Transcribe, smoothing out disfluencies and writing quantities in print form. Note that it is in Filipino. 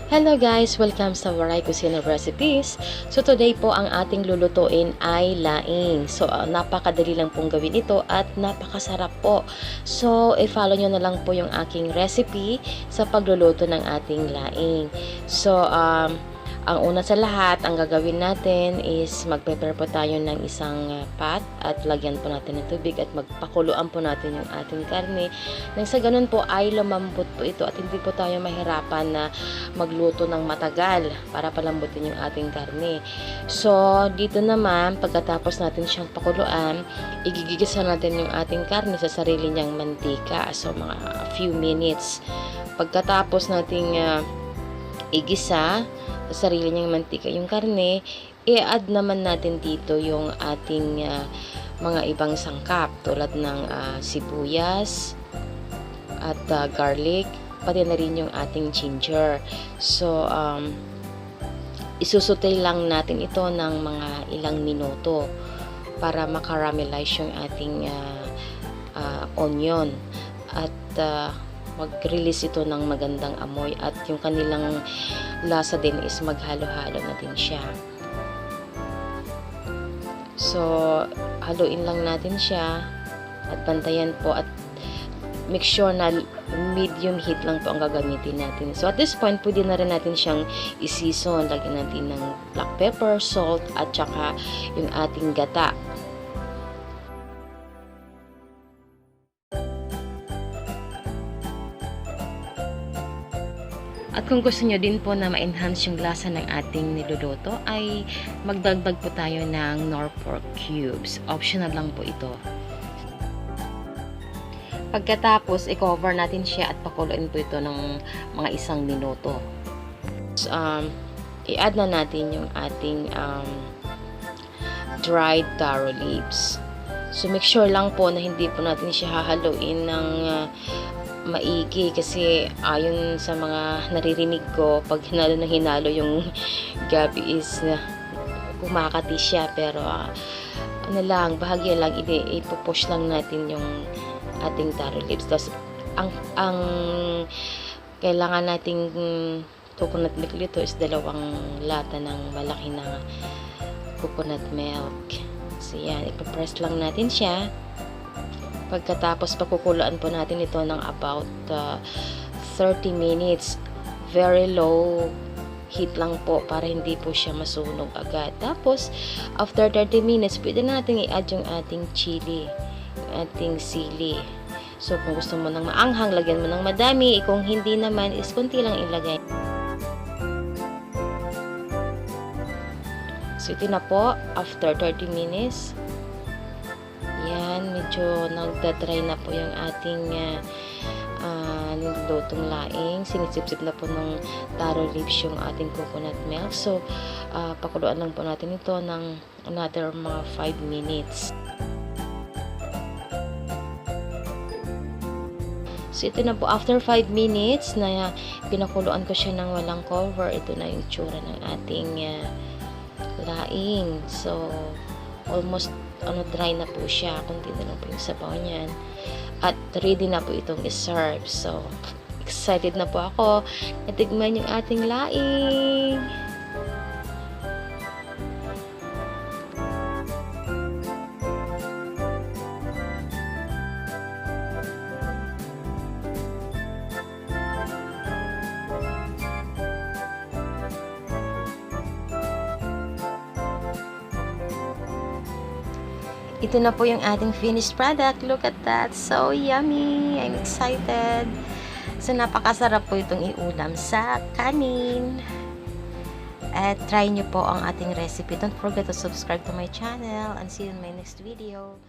Hello guys! Welcome sa Waray Kusina Recipes. So today po ang ating lulutuin ay laing. So napakadali lang pong gawin ito at napakasarap po. So i-follow nyo na lang po yung aking recipe sa pagluluto ng ating laing. So ang una sa lahat, ang gagawin natin is mag-prepare po tayo ng isang pot at lagyan po natin ng tubig at magpakuluan po natin yung ating karne. Nang sa ganun po ay lumambot po ito at hindi po tayo mahirapan na magluto ng matagal para palambutin yung ating karne. So, dito naman, pagkatapos natin siyang pakuluan, igigigisa natin yung ating karne sa sarili niyang mantika. So, mga few minutes. Pagkatapos nating igisa sa sarili niyang mantika yung karne, i-add naman natin dito yung ating mga ibang sangkap tulad ng sibuyas at garlic, pati na rin yung ating ginger. So isusutay lang natin ito ng mga ilang minuto para makaramelize yung ating onion at mag-release ito ng magandang amoy at yung kanilang lasa din is maghalo-halo na din siya. So, haluin lang natin siya at bantayan po at make sure na medium heat lang po ang gagamitin natin. So, at this point, pwede na rin natin siyang i-season. Lagyan natin ng black pepper, salt, at saka yung ating gata. At kung gusto nyo din po na ma-enhance yung lasa ng ating niluluto, ay magdagdag po tayo ng nor pork cubes. Optional lang po ito. Pagkatapos, i-cover natin siya at pakuluin po ito ng mga 1 minuto. So, i-add na natin yung ating dried taro leaves. So, make sure lang po na hindi po natin siya hahaluin ng maigi kasi ayon sa mga naririnig ko, pag hinalo yung gabi is kumakati siya, pero ano lang, bahagya lang, ipupush lang natin yung ating taro leaves. Tapos ang kailangan nating coconut milk dito is 2 lata ng malaki na coconut milk. So yan, ipapress lang natin siya. Pagkatapos pakukuluan po natin ito ng about 30 minutes. Very low heat lang po para hindi po siya masunog agad. Tapos after 30 minutes, pwede natin i-add yung ating chili, yung ating sili. So kung gusto mo ng maanghang, lagyan mo ng madami. Kung hindi naman, is konti lang ilagay. So ito na po, after 30 minutes. Yan, medyo nagda-dry na po yung ating nilutong laing. Sinisip-sip na po ng taro leaves yung ating coconut milk. So, pakuluan lang po natin ito ng another mga 5 minutes. So, ito na po. After 5 minutes na pinakuluan ko siya ng walang cover, ito na yung tsura ng ating laing. So, almost dry na po siya, kunti na lang po yung sabaw niyan at ready na po itong i-serve. So excited na po ako na tigman yung ating laing. Ito na po yung ating finished product. Look at that. So yummy. I'm excited. So napakasarap po itong iulam sa kanin. At try nyo po ang ating recipe. Don't forget to subscribe to my channel and see you in my next video.